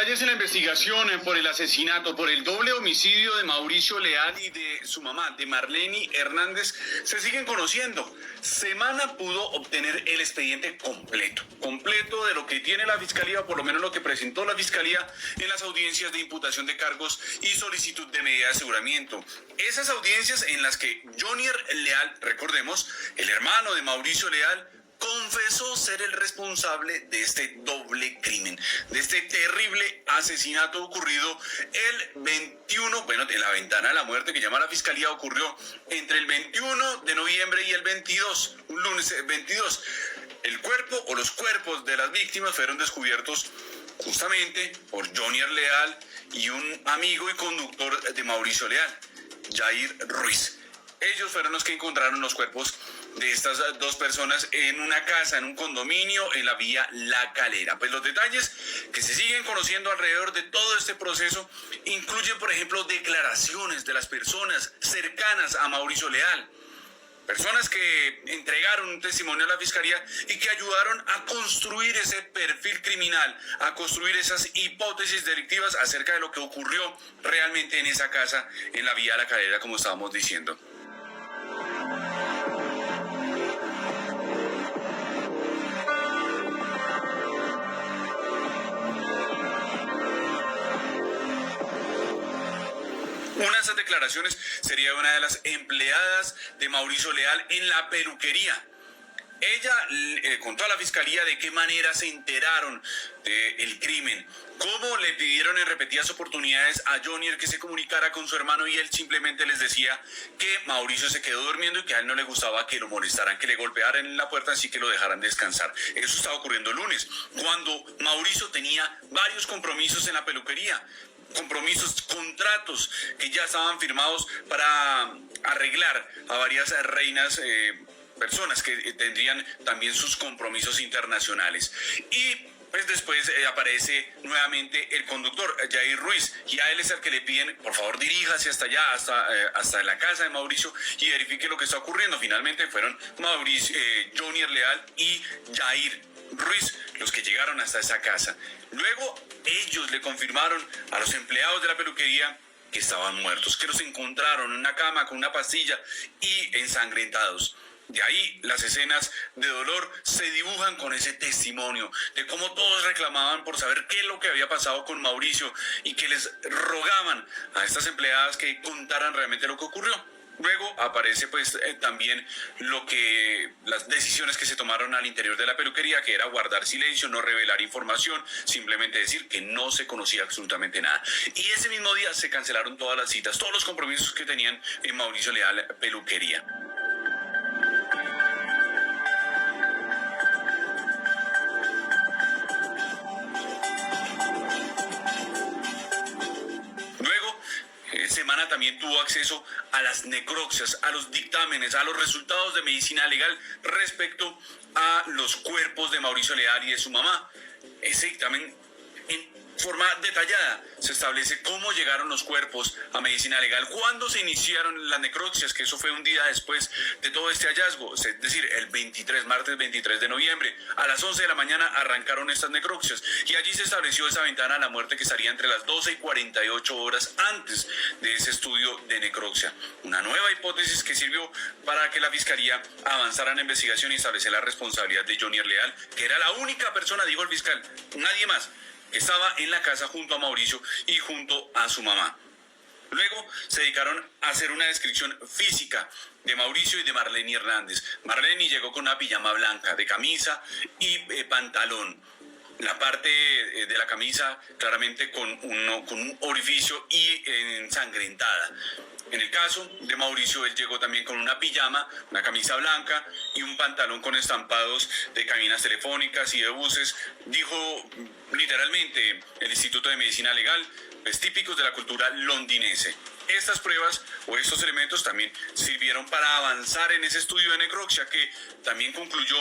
detalles en la investigación por el asesinato, por el doble homicidio de Mauricio Leal y de su mamá, de Marleny Hernández, se siguen conociendo. Semana pudo obtener el expediente completo de lo que tiene la Fiscalía, o por lo menos lo que presentó la Fiscalía en las audiencias de imputación de cargos y solicitud de medida de aseguramiento. Esas audiencias en las que Jonier Leal, recordemos, el hermano de Mauricio Leal, confesó ser el responsable de este doble crimen, de este terrible asesinato ocurrido el 21, en la ventana de la muerte que llama la Fiscalía, ocurrió entre el 21 de noviembre y el 22, un lunes 22. El cuerpo o los cuerpos de las víctimas fueron descubiertos justamente por Jonier Leal y un amigo y conductor de Mauricio Leal, Jair Ruiz. Ellos fueron los que encontraron los cuerpos de estas dos personas en una casa, en un condominio en la vía La Calera. Pues los detalles que se siguen conociendo alrededor de todo este proceso incluyen, por ejemplo, declaraciones de las personas cercanas a Mauricio Leal, personas que entregaron un testimonio a la Fiscalía y que ayudaron a construir ese perfil criminal, a construir esas hipótesis delictivas acerca de lo que ocurrió realmente en esa casa, en la vía La Calera, como estábamos diciendo. Una de esas declaraciones sería una de las empleadas de Mauricio Leal en la peluquería. Ella contó a la Fiscalía de qué manera se enteraron del crimen, cómo le pidieron en repetidas oportunidades a Jonier que se comunicara con su hermano y él simplemente les decía que Mauricio se quedó durmiendo y que a él no le gustaba que lo molestaran, que le golpearan en la puerta, así que lo dejaran descansar. Eso estaba ocurriendo el lunes, cuando Mauricio tenía varios compromisos en la peluquería. Compromisos, contratos que ya estaban firmados para arreglar a varias reinas, personas que tendrían también sus compromisos internacionales. Y pues después aparece nuevamente el conductor, Jair Ruiz, y a él es el que le piden, por favor, diríjase hasta allá, hasta la casa de Mauricio y verifique lo que está ocurriendo. Finalmente fueron Jonier Leal y Jair Ruiz los que llegaron hasta esa casa. Luego ellos le confirmaron a los empleados de la peluquería que estaban muertos, que los encontraron en una cama con una pastilla y ensangrentados. De ahí las escenas de dolor se dibujan con ese testimonio de cómo todos reclamaban por saber qué es lo que había pasado con Mauricio y que les rogaban a estas empleadas que contaran realmente lo que ocurrió. Luego aparece también las decisiones que se tomaron al interior de la peluquería, que era guardar silencio, no revelar información, simplemente decir que no se conocía absolutamente nada. Y ese mismo día se cancelaron todas las citas, todos los compromisos que tenían en Mauricio Leal Peluquería. Semana también tuvo acceso a las necropsias, a los dictámenes, a los resultados de medicina legal respecto a los cuerpos de Mauricio Leal y de su mamá. Ese dictamen en forma detallada se establece cómo llegaron los cuerpos a medicina legal, cuándo se iniciaron las necropsias, que eso fue un día después de todo este hallazgo, es decir, martes 23 de noviembre, a las 11 de la mañana arrancaron estas necropsias y allí se estableció esa ventana a la muerte que estaría entre las 12 y 48 horas antes de ese estudio de necropsia. Una nueva hipótesis que sirvió para que la Fiscalía avanzara en la investigación y establecer la responsabilidad de Jonier Leal, que era la única persona, dijo el fiscal, nadie más, que estaba en la casa junto a Mauricio y junto a su mamá. Luego se dedicaron a hacer una descripción física de Mauricio y de Marleny Hernández. Marleny llegó con una pijama blanca de camisa y pantalón. La parte de la camisa claramente con un orificio y ensangrentada. En el caso de Mauricio, él llegó también con una pijama, una camisa blanca y un pantalón con estampados de cabinas telefónicas y de buses. Dijo literalmente el Instituto de Medicina Legal pues, típicos de la cultura londinense. Estas pruebas o estos elementos también sirvieron para avanzar en ese estudio de necropsia, que también concluyó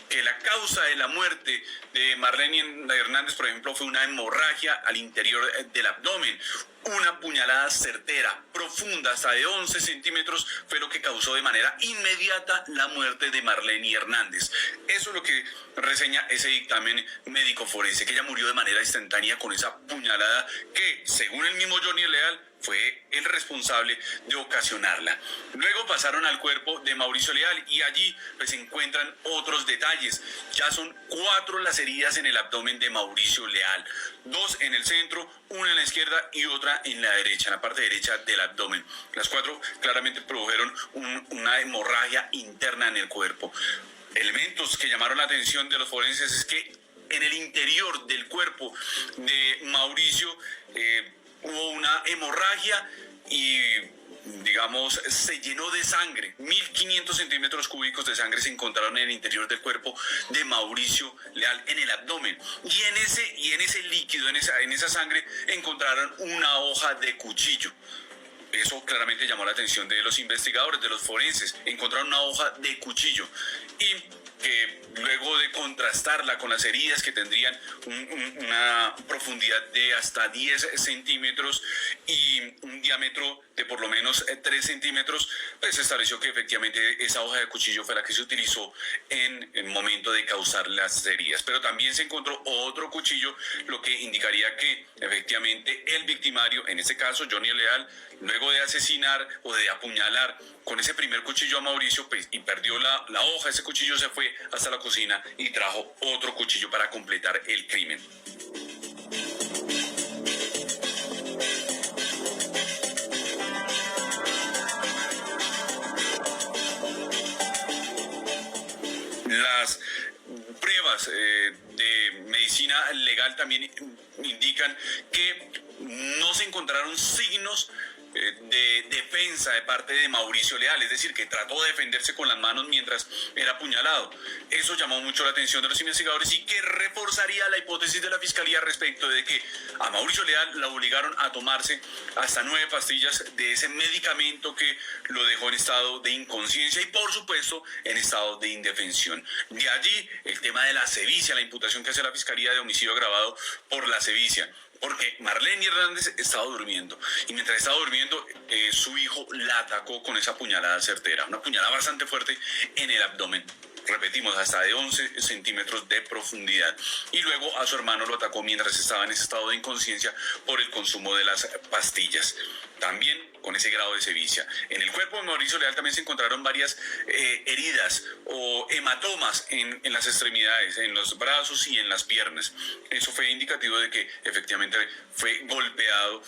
que la causa de la muerte de Marlene Hernández, por ejemplo, fue una hemorragia al interior del abdomen. Una puñalada certera, profunda, hasta de 11 centímetros, fue lo que causó de manera inmediata la muerte de Marlene Hernández. Eso es lo que reseña ese dictamen médico forense, que ella murió de manera instantánea con esa puñalada que, según el mismo Johnny Leal, fue el responsable de ocasionarla. Luego pasaron al cuerpo de Mauricio Leal y allí pues, se encuentran otros detalles. Ya son 4 las heridas en el abdomen de Mauricio Leal. 2 en el centro, una en la izquierda y otra en la derecha, en la parte derecha del abdomen. Las 4 claramente produjeron una hemorragia interna en el cuerpo. Elementos que llamaron la atención de los forenses es que en el interior del cuerpo de Mauricio hubo una hemorragia y, digamos, se llenó de sangre. 1.500 centímetros cúbicos de sangre se encontraron en el interior del cuerpo de Mauricio Leal, en el abdomen. Y en ese líquido, en esa sangre, encontraron una hoja de cuchillo. Eso claramente llamó la atención de los investigadores, de los forenses. Encontraron una hoja de cuchillo y que luego de contrastarla con las heridas que tendrían una profundidad de hasta 10 centímetros y un diámetro de por lo menos 3 centímetros, pues se estableció que efectivamente esa hoja de cuchillo fue la que se utilizó en el momento de causar las heridas. Pero también se encontró otro cuchillo, lo que indicaría que efectivamente el victimario, en este caso Johnny Leal, luego de asesinar o de apuñalar con ese primer cuchillo a Mauricio, pues, y perdió la hoja, ese cuchillo se fue hasta la cocina y trajo otro cuchillo para completar el crimen. Las pruebas de medicina legal también indican que no se encontraron signos de defensa de parte de Mauricio Leal, es decir, que trató de defenderse con las manos mientras era apuñalado. Eso llamó mucho la atención de los investigadores y que reforzaría la hipótesis de la fiscalía respecto de que a Mauricio Leal la obligaron a tomarse hasta 9 pastillas de ese medicamento que lo dejó en estado de inconsciencia y, por supuesto, en estado de indefensión. De allí el tema de la sevicia, la imputación que hace la fiscalía de homicidio agravado por la sevicia. Porque Marlene Hernández estaba durmiendo y mientras estaba durmiendo su hijo la atacó con esa puñalada certera, una puñalada bastante fuerte en el abdomen. Repetimos, hasta de 11 centímetros de profundidad. Y luego a su hermano lo atacó mientras estaba en ese estado de inconsciencia por el consumo de las pastillas. También con ese grado de sevicia. En el cuerpo de Mauricio Leal también se encontraron varias heridas o hematomas en las extremidades, en los brazos y en las piernas. Eso fue indicativo de que efectivamente fue golpeado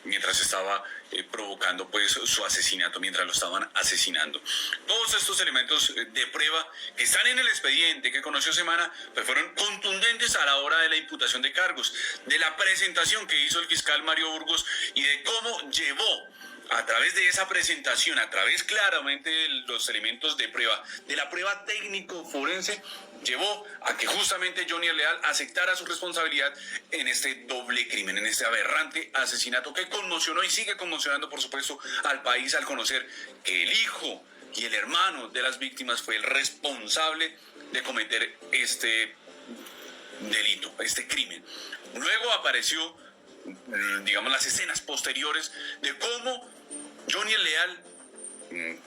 mientras estaba provocando pues su asesinato, mientras lo estaban asesinando. Todos estos elementos de prueba que están en el expediente que conoció Semana pues fueron contundentes a la hora de la imputación de cargos, de la presentación que hizo el fiscal Mario Burgos y de cómo llevó a través de esa presentación, a través claramente de los elementos de prueba, de la prueba técnico forense, llevó a que justamente Johnny Leal aceptara su responsabilidad en este doble crimen, en este aberrante asesinato que conmocionó y sigue conmocionando, por supuesto, al país al conocer que el hijo y el hermano de las víctimas fue el responsable de cometer este delito, este crimen. Luego apareció, digamos, las escenas posteriores de cómo Johnny Leal,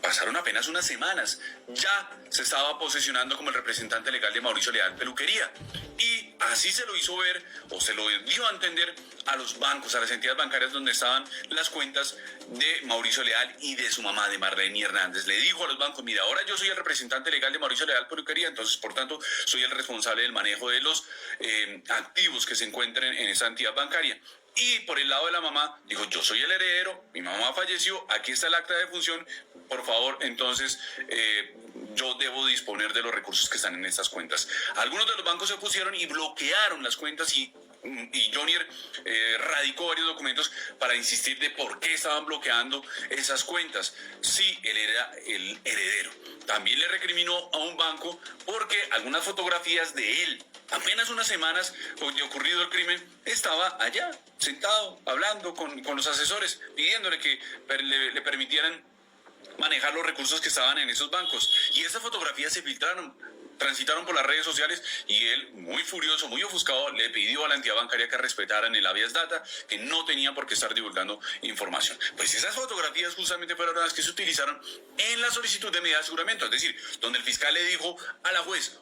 pasaron apenas unas semanas, ya se estaba posesionando como el representante legal de Mauricio Leal Peluquería. Y así se lo hizo ver, o se lo dio a entender a los bancos, a las entidades bancarias donde estaban las cuentas de Mauricio Leal y de su mamá, de Marlene Hernández. Le dijo a los bancos, mira, ahora yo soy el representante legal de Mauricio Leal Peluquería, entonces, por tanto, soy el responsable del manejo de los activos que se encuentren en esa entidad bancaria. Y por el lado de la mamá, dijo, yo soy el heredero, mi mamá falleció, aquí está el acta de defunción, por favor, entonces yo debo disponer de los recursos que están en estas cuentas. Algunos de los bancos se opusieron y bloquearon las cuentas y y Jonier radicó varios documentos para insistir de por qué estaban bloqueando esas cuentas. Sí, él era el heredero. También le recriminó a un banco porque algunas fotografías de él, apenas unas semanas de ocurrido el crimen, estaba allá, sentado, hablando con los asesores, pidiéndole que le permitieran manejar los recursos que estaban en esos bancos. Y esas fotografías se filtraron, transitaron por las redes sociales y él, muy furioso, muy ofuscado, le pidió a la entidad bancaria que respetaran el habeas data, que no tenía por qué estar divulgando información. Pues esas fotografías justamente fueron las que se utilizaron en la solicitud de medida de aseguramiento, es decir, donde el fiscal le dijo a la juez,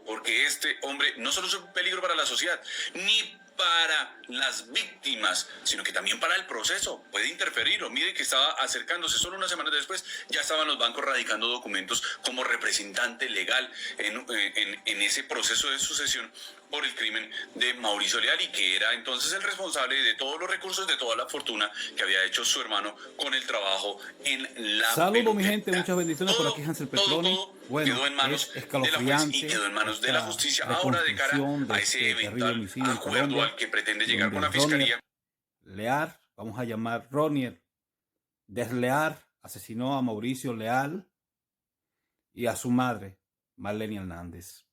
porque este hombre no solo es un peligro para la sociedad, ni para las víctimas, sino que también para el proceso. Puede interferirlo. Mire que estaba acercándose, solo unas semanas después, ya estaban los bancos radicando documentos como representante legal en ese proceso de sucesión por el crimen de Mauricio Leal, y que era entonces el responsable de todos los recursos, de toda la fortuna que había hecho su hermano con el trabajo en la Saludos, mi gente, muchas bendiciones. Por aquí Hansel Petroni. Bueno, quedó en manos de la juez y quedó en manos de la justicia. Ahora, de cara a ese eventual acuerdo al que pretende llegar con la fiscalía. Leal, vamos a llamar Ronier Desleal, asesinó a Mauricio Leal y a su madre, Marlene Hernández.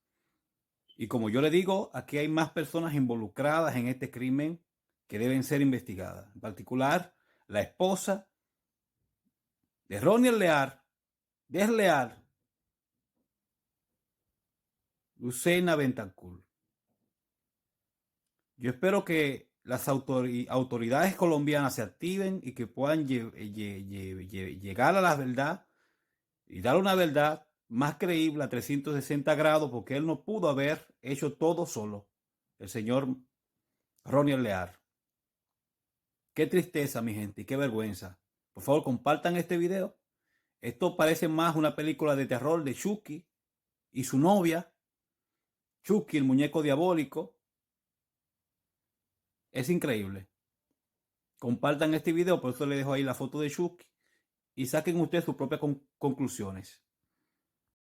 Y como yo le digo, aquí hay más personas involucradas en este crimen que deben ser investigadas. En particular, la esposa de Ronier Desleal, Lucena Bentancur. Yo espero que las autoridades colombianas se activen y que puedan llegar a la verdad y dar una verdad más creíble a 360 grados, porque él no pudo haber hecho todo solo, el señor Ronier Leal. Qué tristeza, mi gente, y qué vergüenza. Por favor, compartan este video. Esto parece más una película de terror de Chucky y su novia. Chucky, el muñeco diabólico. Es increíble. Compartan este video, por eso les dejo ahí la foto de Chucky y saquen ustedes sus propias conclusiones.